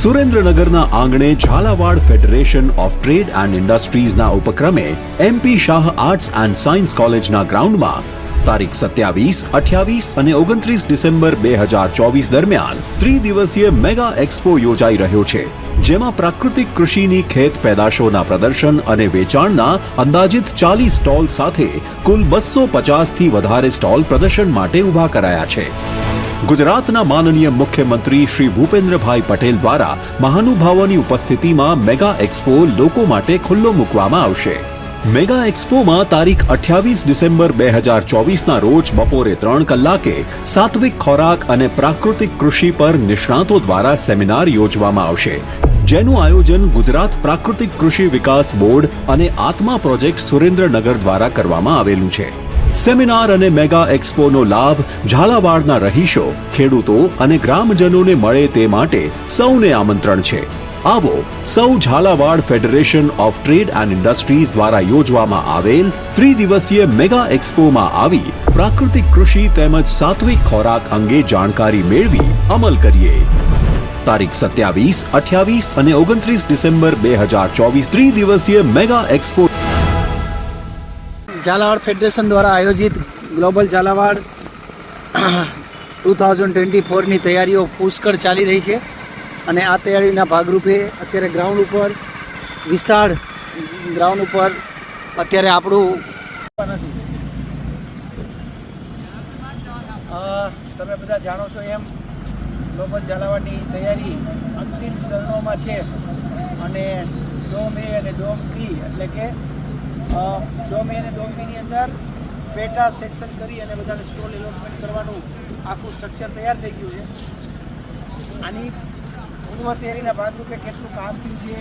સુરેન્દ્રનગરના આંગણે Jhalawad federation of trade and ઇન્ડસ્ટ્રીઝના ઉપક્રમે MP Shah arts and science કોલેજના ગ્રાઉન્ડમાં તારીખ 27, 28 અને 29 ડિસેમ્બર 2024 દરમિયાન ત્રિદિવસીય મેગા એક્સપો યોજાઈ રહ્યો છે, જેમાં પ્રાકૃતિક કૃષિની ખેત પેદાશોના પ્રદર્શન અને વેચાણના અંદાજિત 40 સ્ટોલ સાથે કુલ 250થી વધારે સ્ટોલ પ્રદર્શન માટે ઊભા કરાયા છે. ગુજરાતના માનનીય મુખ્યમંત્રી શ્રી ભૂપેન્દ્રભાઈ પટેલ દ્વારા મહાનુભાવોની ઉપસ્થિતિમાં મેગા એક્સપો લોકો માટે ખુલ્લો મૂકવામાં આવશે. મેગા એક્સપોમાં તારીખ 28 ડિસેમ્બર 2024ના રોજ બપોરે 3 કલાકે સાત્વિક ખોરાક અને પ્રાકૃતિક કૃષિ પર નિષ્ણાતો દ્વારા સેમિનાર યોજવામાં આવશે, જેનું આયોજન ગુજરાત પ્રાકૃતિક કૃષિ વિકાસ બોર્ડ અને આત્મા પ્રોજેક્ટ સુરેન્દ્રનગર દ્વારા કરવામાં આવેલું છે. સેમિનાર અને મેગા એક્સપોનો લાભ ઝાલાવાડના રહીશો, ખેડૂતો અને ગ્રામજનોને મળે તે માટે સૌને આમંત્રણ છે. આવો સૌ Jhalawad federation of trade and industries દ્વારા યોજવામાં આવેલ ત્રિદિવસીય મેગા એક્સપોમાં આવી પ્રાકૃતિક કૃષિ તેમજ સાત્વિક ખોરાક અંગે જાણકારી મેળવી અમલ કરીએ. તારીખ 27, 28 અને 29 ડિસેમ્બર 2024 ત્રિદિવસીય મેગા એક્સપો ઝાલાવાડ ફેડરેશન દ્વારા આયોજિત ગ્લોબલ ઝાલાવાડ 2024ની તૈયારીઓ પુષ્કળ ચાલી રહી છે અને આ તૈયારીના ભાગરૂપે અત્યારે ગ્રાઉન્ડ ઉપર વિશાળ ગ્રાઉન્ડ ઉપર અત્યારે આપણું તમે બધા જાણો છો એમ ગ્લોબલ ઝાલાવાડની તૈયારી અંતિમ ચરણોમાં છે અને ડોમ એ અને ડોમ બી એટલે કે ડોમ એ અને ડોમ બીની અંદર પેટા સેક્શન કરી અને બધાને સ્ટોલ એલોટમેન્ટ કરવાનું આખું સ્ટ્રક્ચર તૈયાર થઈ ગયું છે. આની પૂર્વ તૈયારીના ભાગરૂપે કેટલું કામ થયું છે,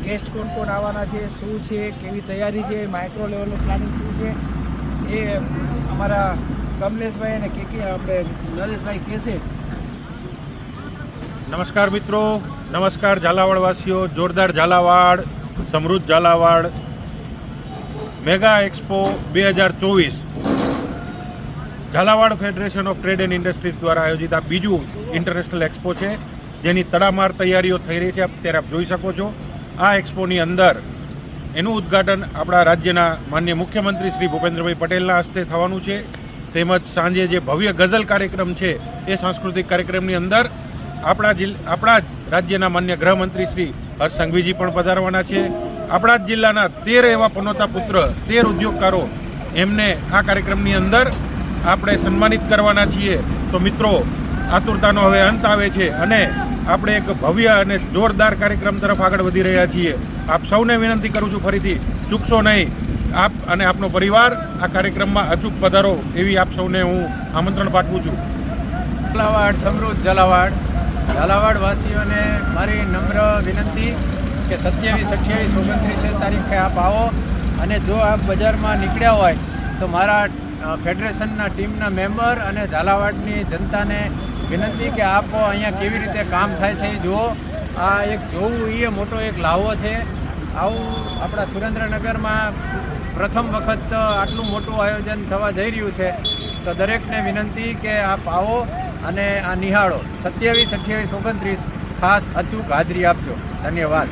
ગેસ્ટ કોણ કોણ આવવાના છે, શું છે, કેવી તૈયારી છે, માઇક્રો લેવલનું પ્લાનિંગ શું છે, એ અમારા કમલેશભાઈ અને કે આપણે નરેશભાઈ કહેશે. નમસ્કાર મિત્રો, નમસ્કાર ઝાલાવાડવાસીઓ. જોરદાર ઝાલાવાડ, સમૃદ્ધ Jhalawad mega expo 2024 Jhalawad federation of trade and industries દ્વારા આયોજિત આ બીજું ઇન્ટરનેશનલ એક્સપો છે, જેની તડામાર તૈયારીઓ થઈ રહી છે. અત્યારે આપ જોઈ શકો છો. આ એક્સપોની અંદર એનું ઉદ્ઘાટન આપણા રાજ્યના માનનીય મુખ્યમંત્રી શ્રી ભૂપેન્દ્રભાઈ પટેલના હસ્તે થવાનું છે. તેમજ સાંજે જે ભવ્ય ગઝલ કાર્યક્રમ છે એ સાંસ્કૃતિક કાર્યક્રમની અંદર આપણા જ રાજ્યના માન્ય ગૃહમંત્રી શ્રી હર્ષ સંઘવીજી પણ પધારવાના છે. આપણા જ જિલ્લાના 13 એવા પનોતા પુત્ર, 13 ઉદ્યોગકારો, એમને આ કાર્યક્રમની અંદર આપણે સન્માનિત કરવાના છીએ. તો મિત્રો, આતુરતાનો હવે અંત આવે છે અને આપણે એક ભવ્ય અને જોરદાર કાર્યક્રમ તરફ આગળ વધી રહ્યા છીએ. આપ સૌને વિનંતી કરું છું, ફરીથી ચૂકશો નહીં. આપ અને આપનો પરિવાર આ કાર્યક્રમમાં અચૂક પધારો એવી આપ સૌને હું આમંત્રણ પાઠવું છું. ઝાલાવાડ, સમૃદ્ધ ઝાલાવાડ, ઝાલાવાડ વાસીઓને મારી નમ્ર વિનંતી કે 27, 28, 29 તારીખે આપ આવો અને જો આપ બજારમાં નીકળ્યા હોય તો મારા ફેડરેશનના ટીમના મેમ્બર અને ઝાલાવાડની જનતાને વિનંતી કે આપ અહીંયા કેવી રીતે કામ થાય છે એ જુઓ. આ એક જોવું એ મોટો એક લાવો છે. આવું આપણા સુરેન્દ્રનગરમાં પ્રથમ વખત આટલું મોટું આયોજન થવા જઈ રહ્યું છે. તો દરેકને વિનંતી કે આપ આવો અને આ નિહાળો. 27, 28, 29 ખાસ અચૂક હાજરી આપજો. ધન્યવાદ.